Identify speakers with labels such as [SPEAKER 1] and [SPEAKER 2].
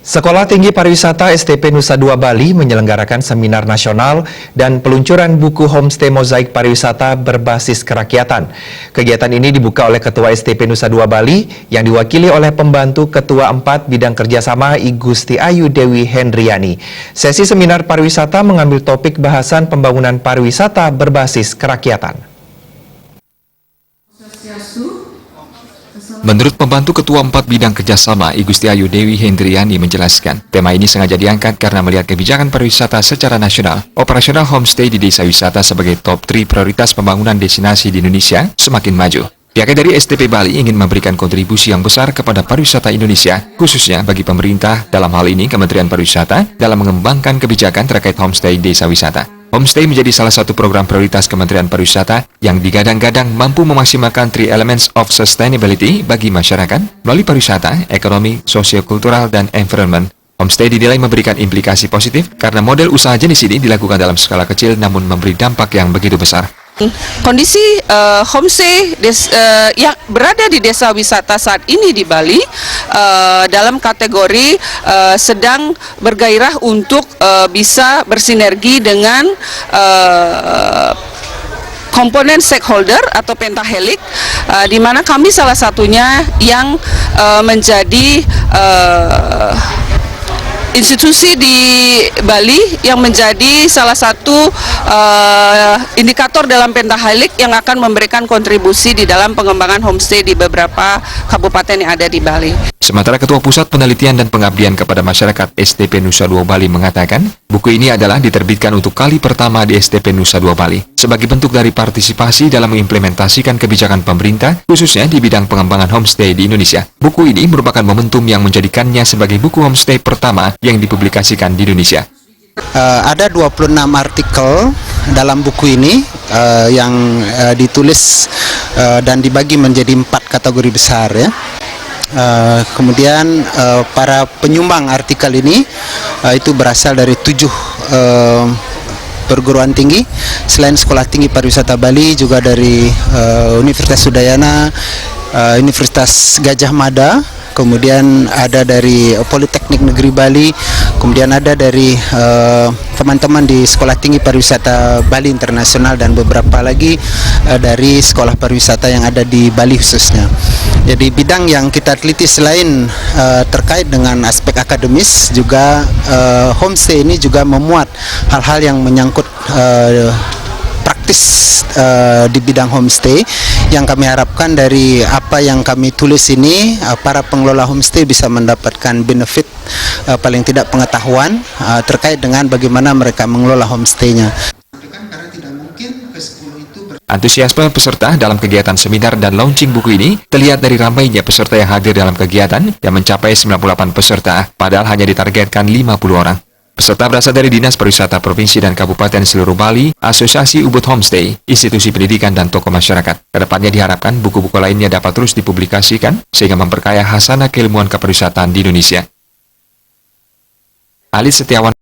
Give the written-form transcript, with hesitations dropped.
[SPEAKER 1] Sekolah Tinggi Pariwisata STP Nusa Dua Bali menyelenggarakan seminar nasional dan peluncuran buku Homestay Mozaik Pariwisata berbasis kerakyatan. Kegiatan ini dibuka oleh Ketua STP Nusa Dua Bali yang diwakili oleh Pembantu Ketua 4 Bidang Kerjasama I Gusti Ayu Dewi Hendriani. Sesi seminar pariwisata mengambil topik bahasan pembangunan pariwisata berbasis kerakyatan.
[SPEAKER 2] Menurut Pembantu Ketua 4 Bidang Kerjasama I Gusti Ayu Dewi Hendriani menjelaskan, tema ini sengaja diangkat karena melihat kebijakan pariwisata secara nasional. Operasional homestay di desa wisata sebagai top 3 prioritas pembangunan destinasi di Indonesia semakin maju. Pihaknya dari STP Bali ingin memberikan kontribusi yang besar kepada pariwisata Indonesia, khususnya bagi pemerintah, dalam hal ini Kementerian Pariwisata, dalam mengembangkan kebijakan terkait homestay desa wisata. Homestay menjadi salah satu program prioritas Kementerian Pariwisata yang digadang-gadang mampu memaksimalkan 3 elements of sustainability bagi masyarakat melalui pariwisata, ekonomi, sosio-kultural, dan environment. Homestay dinilai memberikan implikasi positif karena model usaha jenis ini dilakukan dalam skala kecil namun memberi dampak yang begitu besar.
[SPEAKER 3] Kondisi homestay yang berada di desa wisata saat ini di Bali dalam kategori sedang bergairah untuk bisa bersinergi dengan komponen stakeholder atau pentahelix, di mana kami salah satunya yang menjadi institusi di Bali yang menjadi salah satu indikator dalam pentahelix yang akan memberikan kontribusi di dalam pengembangan homestay di beberapa kabupaten yang ada di Bali.
[SPEAKER 2] Sementara Ketua Pusat Penelitian dan Pengabdian kepada Masyarakat STP Nusa Dua Bali mengatakan, buku ini adalah diterbitkan untuk kali pertama di STP Nusa Dua Bali sebagai bentuk dari partisipasi dalam mengimplementasikan kebijakan pemerintah, khususnya di bidang pengembangan homestay di Indonesia. Buku ini merupakan momentum yang menjadikannya sebagai buku homestay pertama yang dipublikasikan di Indonesia.
[SPEAKER 4] Ada 26 artikel dalam buku ini yang ditulis dan dibagi menjadi 4 kategori besar ya. Kemudian para penyumbang artikel ini itu berasal dari 7 perguruan tinggi selain Sekolah Tinggi Pariwisata Bali, juga dari Universitas Udayana, Universitas Gajah Mada, kemudian ada dari Politeknik Negeri Bali, kemudian ada dari teman-teman di Sekolah Tinggi Pariwisata Bali Internasional, dan beberapa lagi dari sekolah pariwisata yang ada di Bali khususnya. Jadi bidang yang kita teliti selain terkait dengan aspek akademis, juga homestay ini juga memuat hal-hal yang menyangkut praktis di bidang homestay, yang kami harapkan dari apa yang kami tulis ini para pengelola homestay bisa mendapatkan benefit, paling tidak pengetahuan terkait dengan bagaimana mereka mengelola homestay-nya.
[SPEAKER 2] Antusiasme peserta dalam kegiatan seminar dan launching buku ini terlihat dari ramainya peserta yang hadir dalam kegiatan yang mencapai 98 peserta, padahal hanya ditargetkan 50 orang. Peserta berasal dari Dinas Pariwisata Provinsi dan Kabupaten seluruh Bali, Asosiasi Ubud Homestay, institusi pendidikan, dan tokoh masyarakat. Kedepannya diharapkan buku-buku lainnya dapat terus dipublikasikan sehingga memperkaya khasanah keilmuan kepariwisataan di Indonesia. Ali Setiawan